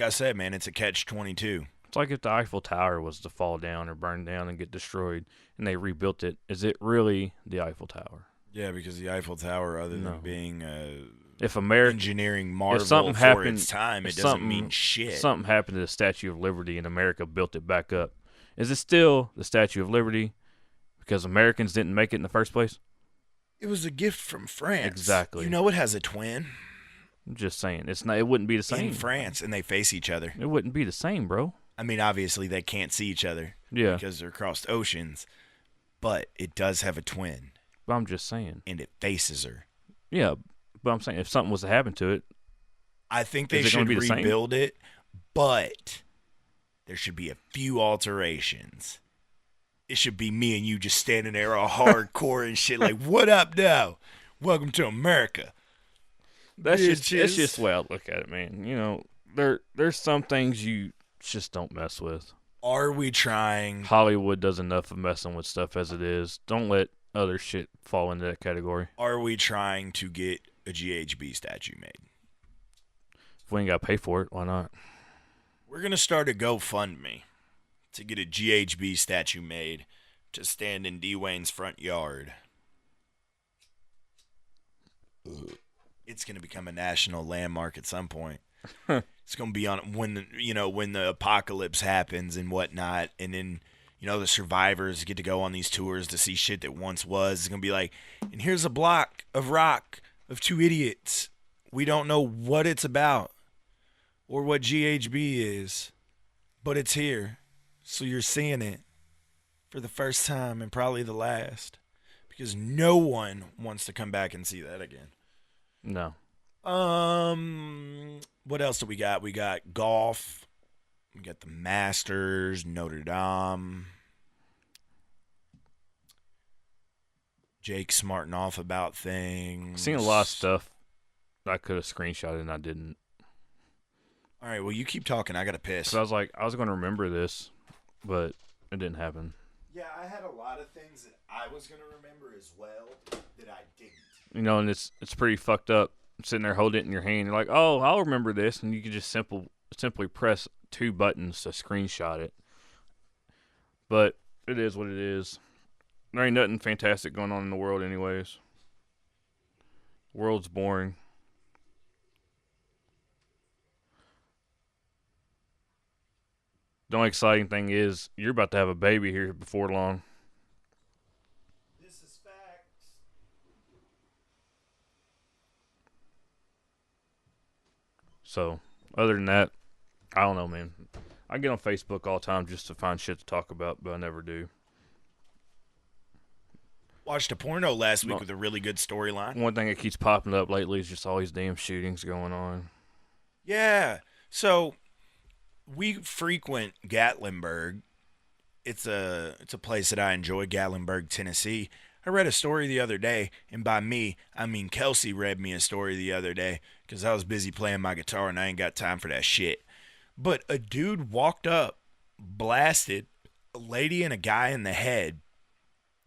I said, man, it's a catch-22. It's like if the Eiffel Tower was to fall down or burn down and get destroyed, and they rebuilt it. Is it really the Eiffel Tower? Yeah, because the Eiffel Tower, other than No. being If America, engineering marvel something for happened- its time, it if doesn't something- mean shit. something happened to the Statue of Liberty and America built it back up, is it still the Statue of Liberty because Americans didn't make it in the first place? It was a gift from France. Exactly. You know it has a twin I'm just saying, it's not. It wouldn't be the same. in France, and they face each other. It wouldn't be the same, bro. I mean, obviously they can't see each other Yeah, because they're across oceans, but it does have a twin, but I'm just saying. and it faces her. Yeah, but I'm saying if something was to happen to it, I think they Is it gonna should be the same? rebuild it, but there should be a few alterations. It should be me and you just standing there all hardcore and shit like, what up now? Welcome to America. that's Bitches. just the way I look at it, man. You know, there's some things you just don't mess with. Are we trying? Hollywood does enough of messing with stuff as it is. Don't let other shit fall into that category. Are we trying to get a GHB statue made? If we ain't got to pay for it, why not? We're going to start a GoFundMe to get a GHB statue made to stand in D. Wayne's front yard. It's going to become a national landmark at some point. It's going to be on when the apocalypse happens and whatnot, and then the survivors get to go on these tours to see shit that once was. It's going to be like, and here's a block of rock of two idiots. We don't know what it's about or what GHB is, but it's here. So you're seeing it for the first time and probably the last, because no one wants to come back and see that again. No. What else do we got? We got golf. We got the Masters, Notre Dame. Jake smarting off about things. Seen a lot of stuff I could have screenshotted and I didn't. All right, well, you keep talking. I got to piss. So I was like, I was going to remember this, but it didn't happen. Yeah, I had a lot of things that I was going to remember as well that I didn't. You know, and it's pretty fucked up. Sitting there holding it in your hand, you're like, oh, I'll remember this, and you can just simply press two buttons to screenshot it. But it is what it is. There ain't nothing fantastic going on in the world anyways. World's boring. The only exciting thing is you're about to have a baby here before long. This is facts. So, other than that, I don't know, man. I get on Facebook all the time just to find shit to talk about, but I never do. Watched a porno last week No. with a really good storyline. One thing that keeps popping up lately is just all these damn shootings going on. Yeah. So we frequent Gatlinburg. It's a place that I enjoy, Gatlinburg, Tennessee. I read a story the other day, and by me, I mean Kelsey read me a story the other day because I was busy playing my guitar and I ain't got time for that shit. But a dude walked up, blasted a lady and a guy in the head,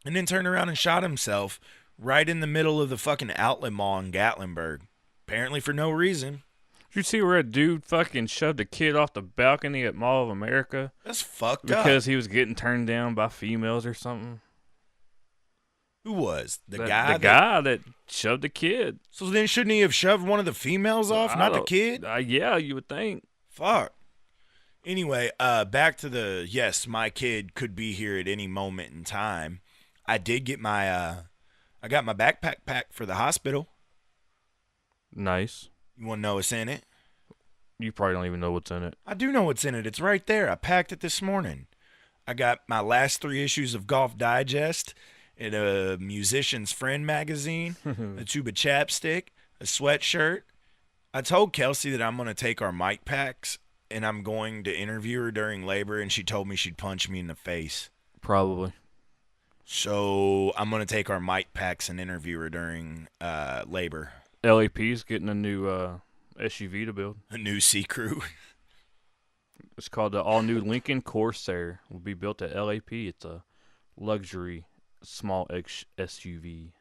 and then turned around and shot himself right in the middle of the fucking outlet mall in Gatlinburg. Apparently for no reason. Did you see where a dude fucking shoved a kid off the balcony at Mall of America That's fucked up. because he was getting turned down by females or something? Who was? The The guy? guy that shoved the kid. So then shouldn't he have shoved one of the females off, I not the don't- kid? Yeah, you would think. Fuck. Anyway, back to the, yes, my kid could be here at any moment in time. I did get my, I got my backpack packed for the hospital. Nice. You want to know what's in it? You probably don't even know what's in it. I do know what's in it. It's right there. I packed it this morning. I got my last 3 issues of Golf Digest and a Musician's Friend magazine, a tube of chapstick, a sweatshirt. I told Kelsey that I'm going to take our mic packs and I'm going to interview her during labor, and she told me she'd punch me in the face. Probably. So I'm going to take our mic packs and interview her during labor. LAP's getting a new SUV to build. A new C-Crew. It's called the all-new Lincoln Corsair. Will be built at LAP. It's a luxury small SUV.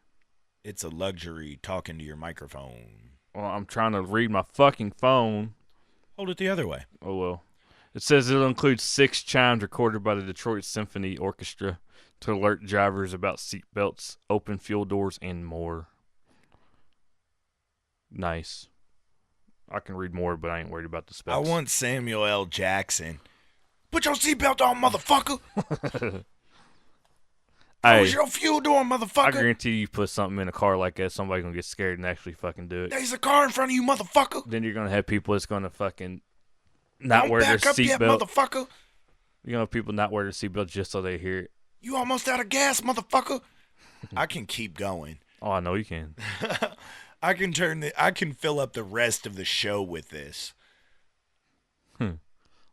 It's a luxury talking to your microphone. Well, I'm trying to read my fucking phone. Hold it the other way. Oh, well. It says it'll include 6 chimes recorded by the Detroit Symphony Orchestra to alert drivers about seatbelts, open fuel doors, and more. Nice. I can read more, but I ain't worried about the I specs. want Samuel L. Jackson. Put your seatbelt on, motherfucker. Close Hey, your fuel door, I motherfucker. guarantee you put something in a car like that, somebody's going to get scared and actually fucking do it. There's a car in front of you, motherfucker. Then you're going to have people that's going to fucking not Don't wear their back up yet, seatbelt. motherfucker. You're going to have people not wear their seatbelt just so they hear it. You almost out of gas, motherfucker. I can keep going. Oh, I know you can. I can fill up the rest of the show with this.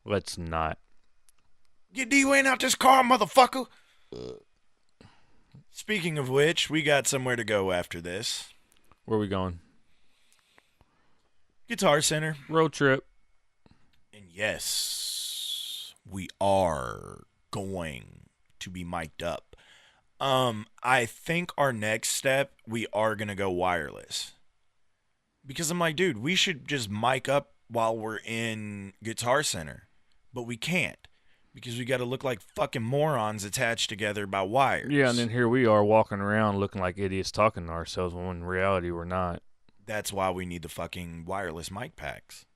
Let's not. Get D-Wayne out this car, motherfucker. Speaking of which, we got somewhere to go after this. Where are we going? Guitar Center. Road trip. And yes, we are going to be mic'd up. I think our next step, we are going to go wireless. Because I'm like, dude, we should just mic up while we're in Guitar Center. But we can't. Because we got to look like fucking morons attached together by wires. Yeah, and then here we are walking around looking like idiots talking to ourselves when in reality we're not. That's why we need the fucking wireless mic packs.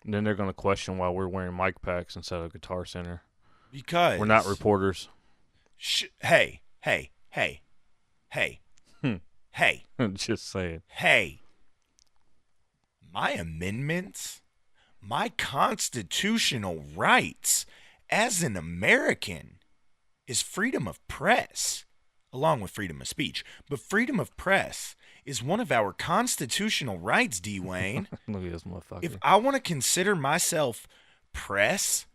And then they're going to question why we're wearing mic packs instead of Guitar Center. Because We're not reporters. Hey. Just saying. Hey. My amendments, my constitutional rights as an American is freedom of press, along with freedom of speech. But freedom of press is one of our constitutional rights, D-Wayne. Look at this motherfucker. If I want to consider myself press,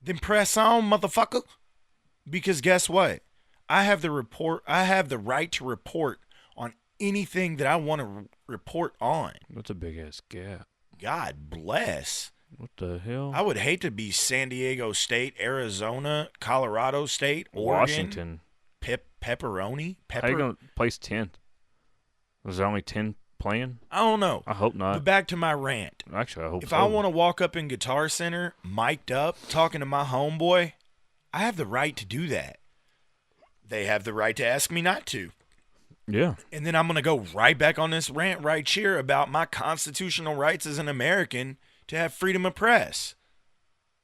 then press on, motherfucker. Because guess what? I have the right to report on anything that I want to report on. That's a big ass gap. God bless. What the hell? I would hate to be San Diego State, Arizona, Colorado State, Oregon, Washington. Pepperoni. How you going to place 10th? Was there only 10 playing? I don't know. I hope But not. back to my rant. Actually, I hope If so. I want to walk up in Guitar Center, mic'd up, talking to my homeboy, I have the right to do that. They have the right to ask me not to. Yeah. And then I'm going to go right back on this rant right here about my constitutional rights as an American to have freedom of press.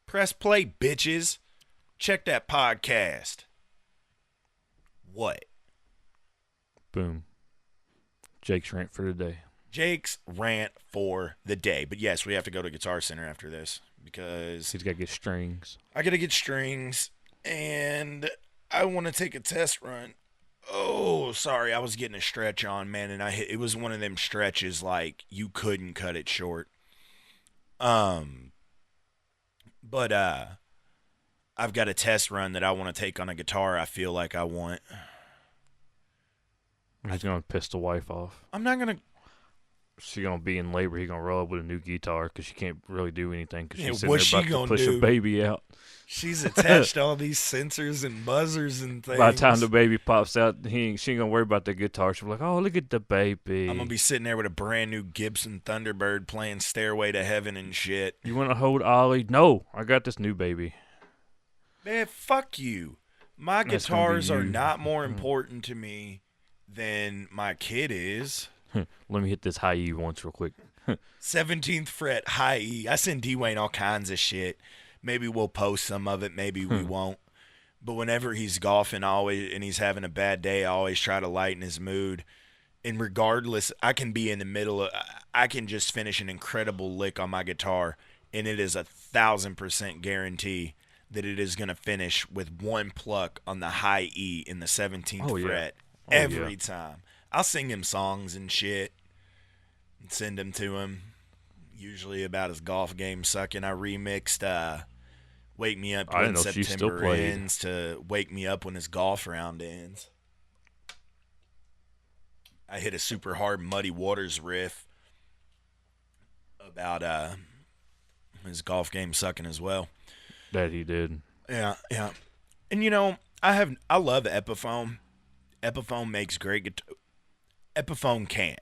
Press play, bitches. Check that podcast. What? Boom. Jake's rant for today. Jake's rant for the day. But yes, we have to go to Guitar Center after this because He's got to get strings. I got to get strings and I want to take a test run. Oh, sorry. I was getting a stretch on, man, and it was one of them stretches like you couldn't cut it short. But I've got a test run that I want to take on a guitar I feel like I want. He's going to piss the wife off. I'm not going to She's going to be in labor. He's going to roll up with a new guitar because she can't really do anything because Yeah, she's sitting what's there she about gonna to push do? her baby out. She's attached to all these sensors and buzzers and things. By the time the baby pops out, she ain't going to worry about the guitar. She'll be like, oh, look at the baby. I'm going to be sitting there with a brand new Gibson Thunderbird playing Stairway to Heaven and shit. You want to hold Ollie? No, I got this new baby. Man, fuck you. My That's gonna be guitars are you. not more important to me than my kid is. Let me hit this high E once real quick. 17th fret, high E. I send D-Wayne all kinds of shit. Maybe we'll post some of it. Maybe we won't. But whenever he's golfing and he's having a bad day, I always try to lighten his mood. And regardless, I can be in the middle of – I can just finish an incredible lick on my guitar, and it is 1,000% guarantee that it is going to finish with one pluck on the high E in the 17th fret every time. I'll sing him songs and shit and send them to him, usually about his golf game sucking. I remixed Wake Me Up I When didn't know she still September played. Ends to Wake Me Up When His Golf Round Ends. I hit a super hard Muddy Waters riff about his golf game sucking as well. That he did. Yeah, yeah. And, you know, I love Epiphone. Epiphone makes great guitar. Epiphone can.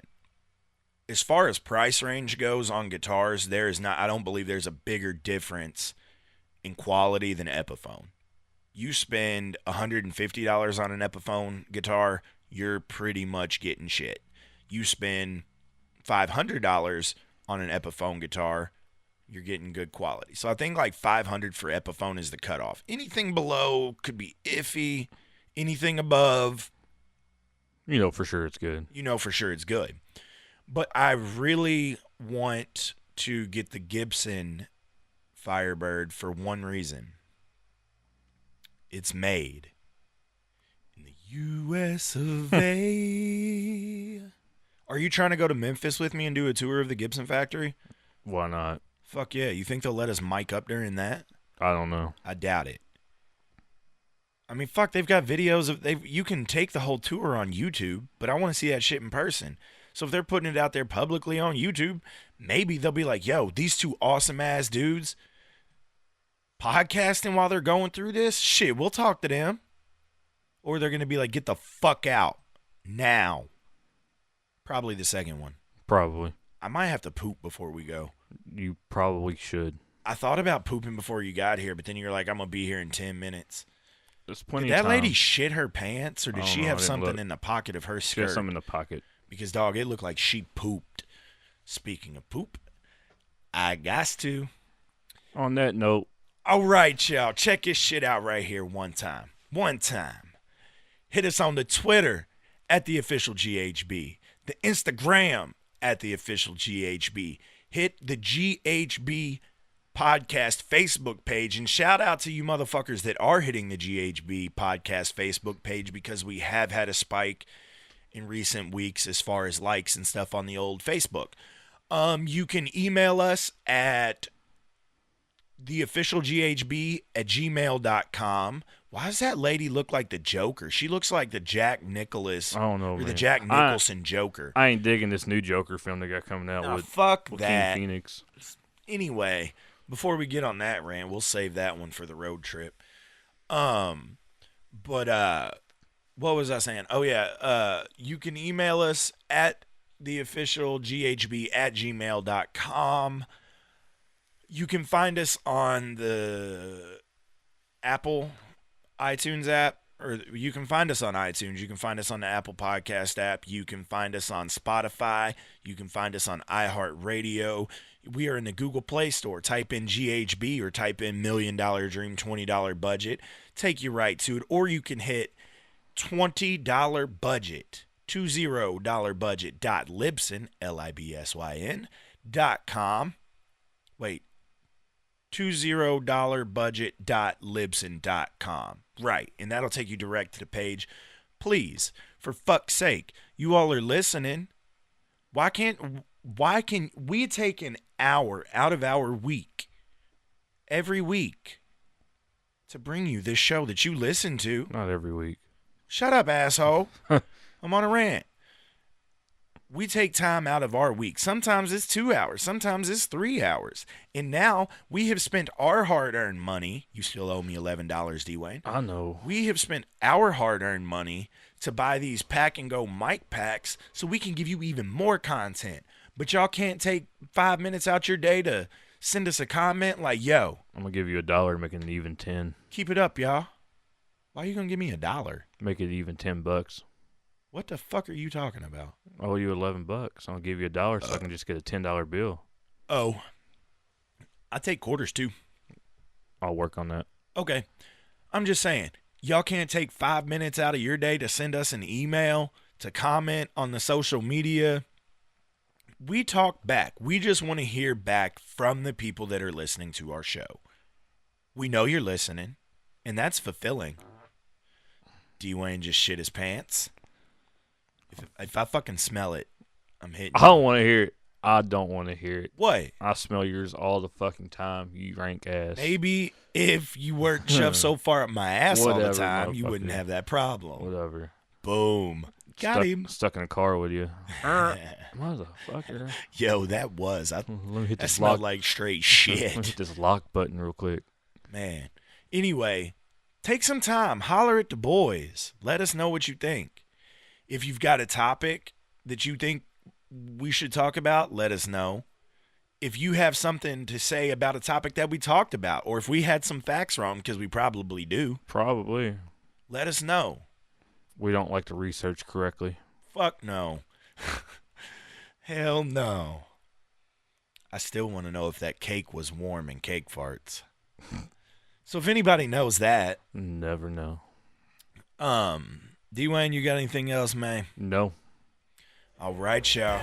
As far as price range goes on guitars, there is not. I don't believe there's a bigger difference in quality than Epiphone. You spend $150 on an Epiphone guitar, you're pretty much getting shit. You spend $500 on an Epiphone guitar, you're getting good quality. So I think like $500 for Epiphone is the cutoff. Anything below could be iffy. Anything above, You know for sure it's good. you know for sure it's good. But I really want to get the Gibson Firebird for one reason. It's made in the U.S. of A. Are you trying to go to Memphis with me and do a tour of the Gibson factory? Why not? Fuck yeah. You think they'll let us mic up during that? I don't know. I doubt it. I mean, fuck, they've got videos of you can take the whole tour on YouTube, but I want to see that shit in person. So if they're putting it out there publicly on YouTube, maybe they'll be like, yo, these two awesome ass dudes podcasting while they're going through this. Shit, we'll talk to them. Or they're going to be like, get the fuck out now. Probably the second one. Probably. I might have to poop before we go. You probably should. I thought about pooping before you got here, but then you're like, I'm going to be here in 10 minutes. There's plenty Did of that time. lady shit her pants, or I did don't she know, I have didn't something look. in the pocket of her She has skirt? some in the pocket. Because, dog, it looked like she pooped. Speaking of poop, I got to. On that note, All right, y'all. Check this shit out right here one time. One time. Hit us on the Twitter at the official GHB. The Instagram at the official GHB. Hit the GHB podcast Facebook page. And shout out to you motherfuckers that are hitting the GHB podcast Facebook page, because we have had a spike in recent weeks as far as likes and stuff on the old Facebook. You can email us at theofficialghb@gmail.com. Why does that lady look like the Joker? She looks like the Jack Nicholas I don't know, or man. the Jack Nicholson Joker. I ain't digging this new Joker film they got coming out Nah, with fuck Joaquin that. Phoenix. Anyway, before we get on that rant, we'll save that one for the road trip. What was I saying? Oh yeah, you can email us at theofficialghb@gmail.com. You can find us on the Apple iTunes app, or you can find us on iTunes. You can find us on the Apple Podcast app. You can find us on Spotify. You can find us on iHeartRadio. We are in the Google Play Store. Type in GHB or type in $1 Million Dream $20 budget. Take you right to it. Or you can hit $20 budget, $20 budget.libsyn, LIBSYN.com. Wait. $20budget.libsyn.com. Right, and that'll take you direct to the page. Please, for fuck's sake, you all are listening. Why can we take an hour out of our week every week to bring you this show that you listen to? Not every week. Shut up, asshole. I'm on a rant. We take time out of our week. Sometimes it's 2 hours. Sometimes it's 3 hours. And now we have spent our hard-earned money. You still owe me $11, Dwayne. I know. We have spent our hard-earned money to buy these pack-and-go mic packs so we can give you even more content. But y'all can't take 5 minutes out your day to send us a comment like, yo, I'm going to give you $1, make it an even 10. keep it up, y'all. Why are you going to give me $1? Make it even $10. What the fuck are you talking about? I owe you $11. I'll give you $1 so I can just get a $10 bill. Oh, I take quarters too. I'll work on that. Okay. I'm just saying, y'all can't take 5 minutes out of your day to send us an email, to comment on the social media. We talk back. We just want to hear back from the people that are listening to our show. We know you're listening, and that's fulfilling. Dwayne just shit his pants. If I fucking smell it, I'm hitting I don't want to hear it. I don't want to hear it. What? I smell yours all the fucking time, you rank ass. Maybe if you weren't shoved so far up my ass all the Whatever, time, you wouldn't motherfucker. have that problem. Whatever. Boom. Got him. Stuck in a car with you. Motherfucker. Yo, that was. Let me hit That this smelled lock. like straight Let me shit. hit this lock button real quick. Man. Anyway, Take some time. Holler at the boys. Let us know what you think. If you've got a topic that you think we should talk about, let us know. If you have something to say about a topic that we talked about, or if we had some facts wrong, because we probably do, Probably. let us know. We don't like to research correctly. Fuck no. Hell no. I still want to know if that cake was warm in cake farts. So if anybody knows that, Never know. Dwayne, you got anything else, man? No. All right, y'all.